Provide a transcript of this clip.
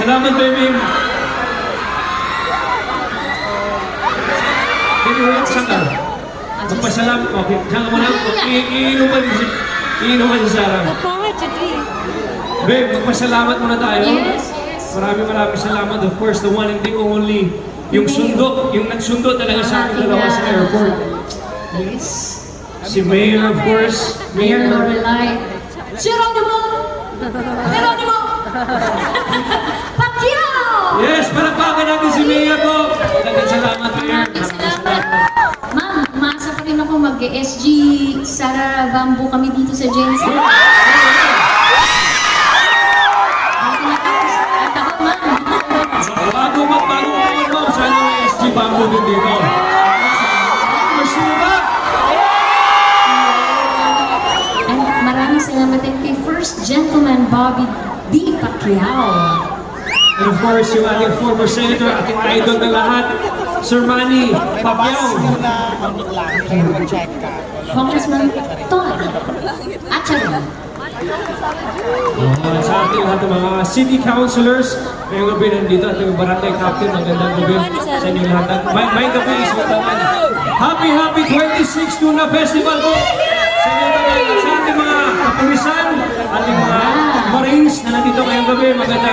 Salamat, baby. Anyway, saan ka? Magpasalamat. Okay, saan ka muna? Iinom ka si Sarah. Babe, magpasalamat muna tayo. Yes. Maraming salamat. Of course, the one and the only. Yung sundo, yung nagsundo talaga sa akin dalawa sa airport. Yes. Si Mayor, of course. Mayor Lorelai. Geronimo! Geronimo! Pacquiao! Yes, palakpakan natin si Mayor po. Talagang salamat, Mayor. Maraming salamat. Ma'am, umasa pa rin ako mag-SG Sara Bamboo kami dito sa Jensen. Bago ma'am, sana may SG Bamboo din dito. Gusto mo ba? And maraming salamat din kay First Gentleman Bobby D. Pacquiao. And of course, yung ating former senator, ating idol na lahat, Sir Manny Pacquiao. Congressman Ton Atchaga. Sa ating lahat ng mga city councilors, ngayong gabi nandito at yung barangay captain, magandang gabi sa inyo lahat. May gabi is magandang. Happy 26 Tuna Festival po sa inyo lahat. Sa ating mga kapulisan, ating mga Marines na nandito ngayong gabi, magandang